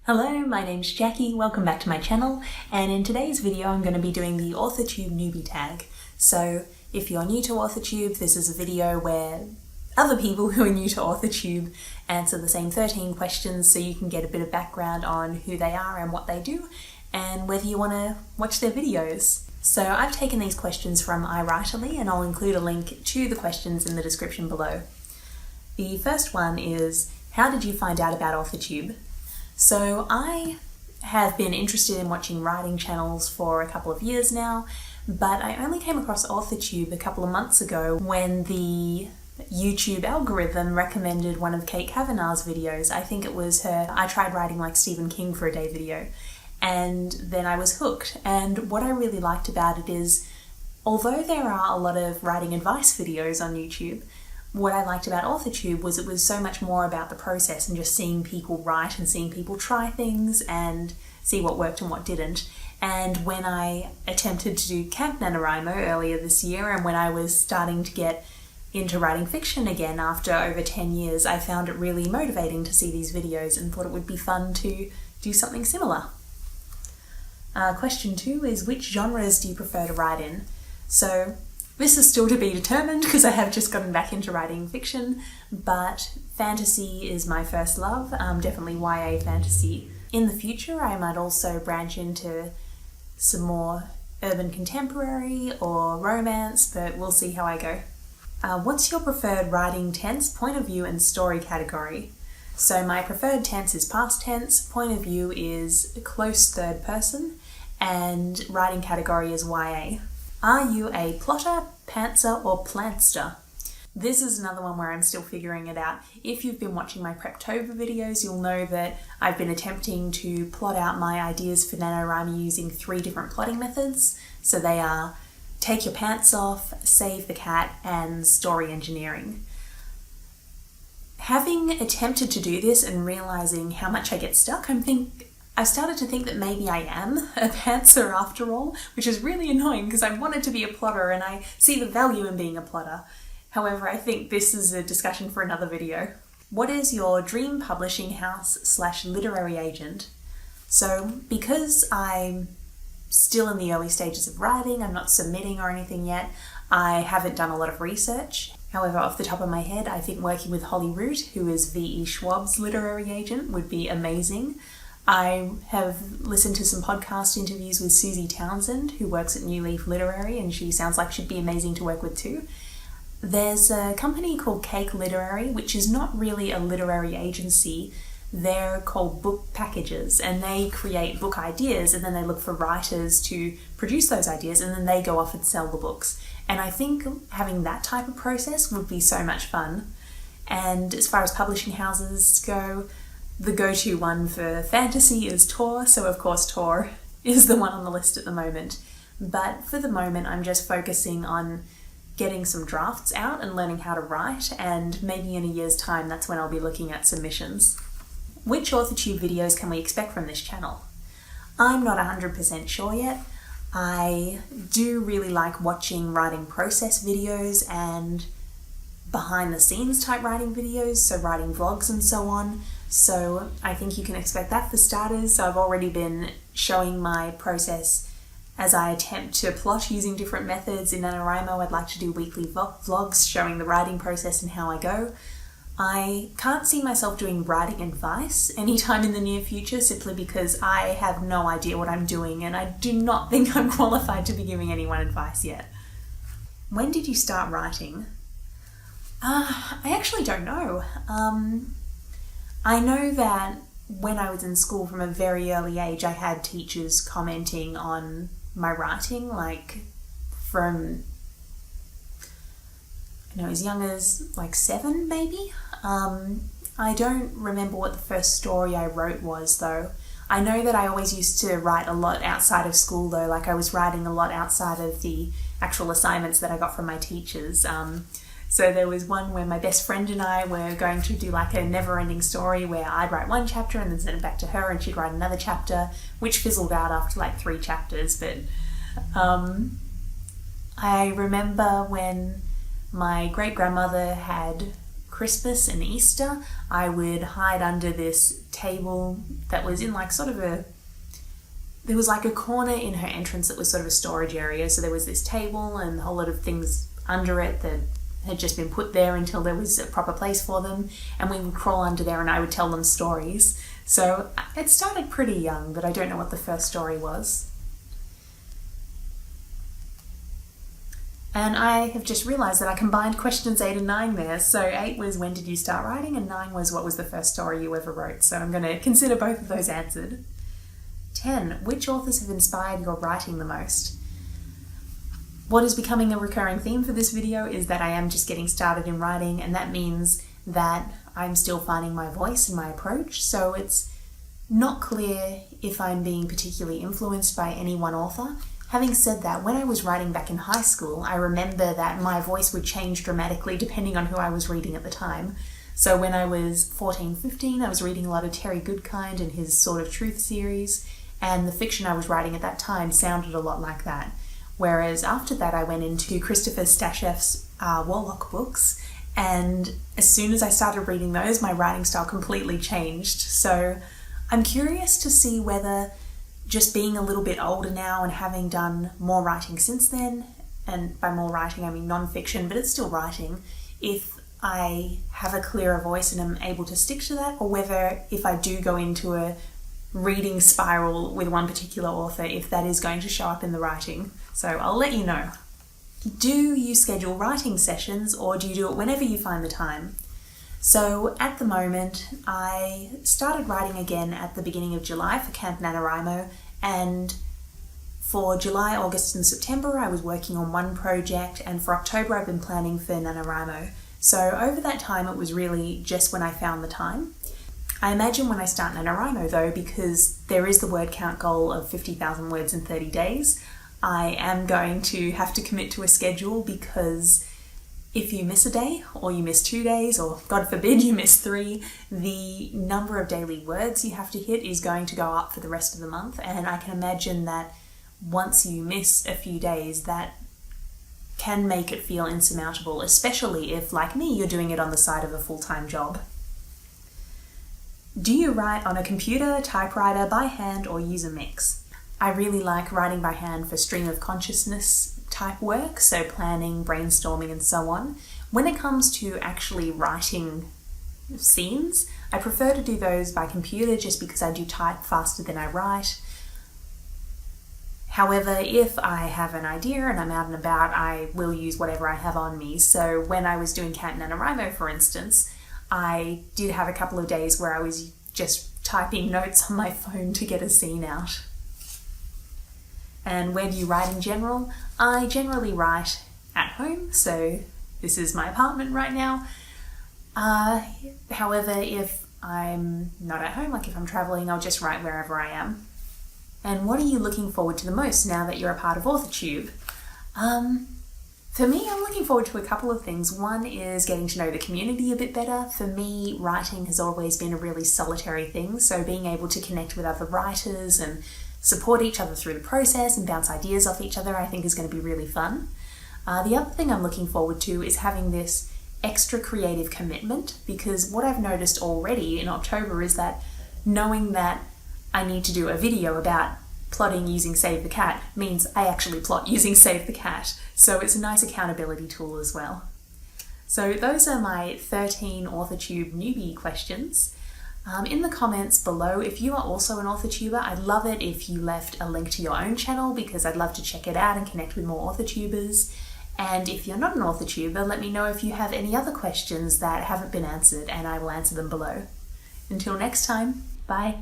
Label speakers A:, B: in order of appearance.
A: Hello, my name's Jackie, welcome back to my channel, and in today's video I'm going to be doing the AuthorTube newbie tag. So if you're new to AuthorTube, this is a video where other people who are new to AuthorTube answer the same 13 questions so you can get a bit of background on who they are and what they do, and whether you want to watch their videos. So I've taken these questions from iWriterly and I'll include a link to the questions in the description below. The first one is, how did you find out about AuthorTube? So I have been interested in watching writing channels for a couple of years now, but I only came across AuthorTube a couple of months ago when the YouTube algorithm recommended one of Kate Kavanagh's videos. I think it was her I Tried Writing Like Stephen King for a Day video, and then I was hooked. And what I really liked about it is, although there are a lot of writing advice videos on YouTube, what I liked about AuthorTube was it was so much more about the process and just seeing people write and seeing people try things and see what worked and what didn't. And when I attempted to do Camp NaNoWriMo earlier this year, and when I was starting to get into writing fiction again after over 10 years, I found it really motivating to see these videos and thought it would be fun to do something similar. Question 2 is, which genres do you prefer to write in? So this is still to be determined because I have just gotten back into writing fiction, but fantasy is my first love, definitely YA fantasy. In the future I might also branch into some more urban contemporary or romance, but we'll see how I go. What's your preferred writing tense, point of view and story category? So my preferred tense is past tense, point of view is close third person, and writing category is YA. Are you a plotter, pantser, or plantster? This is another one where I'm still figuring it out. If you've been watching my Preptober videos, you'll know that I've been attempting to plot out my ideas for NaNoWriMo using 3 different plotting methods. So they are take your pants off, save the cat, and story engineering. Having attempted to do this and realizing how much I get stuck, I've started to think that maybe I am a pantser after all, which is really annoying because I wanted to be a plotter and I see the value in being a plotter. However, I think this is a discussion for another video. What is your dream publishing house / literary agent? So because I'm still in the early stages of writing, I'm not submitting or anything yet, I haven't done a lot of research. However, off the top of my head, I think working with Holly Root, who is V.E. Schwab's literary agent, would be amazing. I have listened to some podcast interviews with Susie Townsend, who works at New Leaf Literary, and she sounds like she'd be amazing to work with too. There's a company called Cake Literary, which is not really a literary agency. They're called book packages, and they create book ideas, and then they look for writers to produce those ideas, and then they go off and sell the books. And I think having that type of process would be so much fun. And as far as publishing houses go, the go-to one for fantasy is Tor, so of course Tor is the one on the list at the moment. But for the moment I'm just focusing on getting some drafts out and learning how to write, and maybe in a year's time that's when I'll be looking at submissions. Which AuthorTube videos can we expect from this channel? I'm not 100% sure yet. I do really like watching writing process videos and behind the scenes type writing videos, so writing vlogs and so on. So I think you can expect that for starters. So I've already been showing my process as I attempt to plot using different methods in NaNoWriMo. I'd like to do weekly vlogs showing the writing process and how I go. I can't see myself doing writing advice anytime in the near future, simply because I have no idea what I'm doing and I do not think I'm qualified to be giving anyone advice yet. When did you start writing? I actually don't know. I know that when I was in school from a very early age, I had teachers commenting on my writing, like from, as young as like 7 maybe. I don't remember what the first story I wrote was though. I know that I always used to write a lot outside of school though, like I was writing a lot outside of the actual assignments that I got from my teachers. So there was one where my best friend and I were going to do like a never-ending story where I'd write one chapter and then send it back to her and she'd write another chapter, which fizzled out after like 3 chapters. But I remember when my great-grandmother had Christmas and Easter, I would hide under this table that was in like sort of there was like a corner in her entrance that was sort of a storage area. So there was this table and a whole lot of things under it that had just been put there until there was a proper place for them. And we would crawl under there and I would tell them stories. So it started pretty young, but I don't know what the first story was. And I have just realised that I combined questions 8 and 9 there. So 8 was when did you start writing, and 9 was what was the first story you ever wrote. So I'm going to consider both of those answered. 10. Which authors have inspired your writing the most? What is becoming a recurring theme for this video is that I am just getting started in writing, and that means that I'm still finding my voice and my approach. So it's not clear if I'm being particularly influenced by any one author. Having said that, when I was writing back in high school, I remember that my voice would change dramatically depending on who I was reading at the time. So when I was 14, 15, I was reading a lot of Terry Goodkind and his Sword of Truth series, and the fiction I was writing at that time sounded a lot like that. Whereas after that, I went into Christopher Stasheff's Warlock books, and as soon as I started reading those, my writing style completely changed. So I'm curious to see whether just being a little bit older now and having done more writing since then, and by more writing I mean non-fiction, but it's still writing, if I have a clearer voice and am able to stick to that, or whether if I do go into a reading spiral with one particular author, if that is going to show up in the writing. So I'll let you know. Do you schedule writing sessions, or do you do it whenever you find the time? So at the moment, I started writing again at the beginning of July for Camp NaNoWriMo, and for July, August and September I was working on one project, and for October I've been planning for NaNoWriMo. So over that time it was really just when I found the time. I imagine when I start NaNoWriMo though, because there is the word count goal of 50,000 words in 30 days, I am going to have to commit to a schedule, because if you miss a day, or you miss 2 days, or God forbid you miss 3, the number of daily words you have to hit is going to go up for the rest of the month. And I can imagine that once you miss a few days, that can make it feel insurmountable, especially if, like me, you're doing it on the side of a full-time job. Do you write on a computer, typewriter, by hand, or use a mix? I really like writing by hand for stream of consciousness type work, so planning, brainstorming, and so on. When it comes to actually writing scenes, I prefer to do those by computer just because I do type faster than I write. However, if I have an idea and I'm out and about, I will use whatever I have on me. So when I was doing Camp NaNoWriMo, for instance, I did have a couple of days where I was just typing notes on my phone to get a scene out. And where do you write in general? I generally write at home, so this is my apartment right now. However, if I'm not at home, like if I'm traveling, I'll just write wherever I am. And what are you looking forward to the most now that you're a part of AuthorTube? For me, I'm looking forward to a couple of things. One is getting to know the community a bit better. For me, writing has always been a really solitary thing, so being able to connect with other writers and support each other through the process and bounce ideas off each other, I think is going to be really fun. The other thing I'm looking forward to is having this extra creative commitment, because what I've noticed already in October is that knowing that I need to do a video about plotting using Save the Cat means I actually plot using Save the Cat, so it's a nice accountability tool as well. So those are my 13 AuthorTube newbie questions. In the comments below, if you are also an AuthorTuber, I'd love it if you left a link to your own channel, because I'd love to check it out and connect with more AuthorTubers. And if you're not an AuthorTuber, let me know if you have any other questions that haven't been answered, and I will answer them below. Until next time, bye.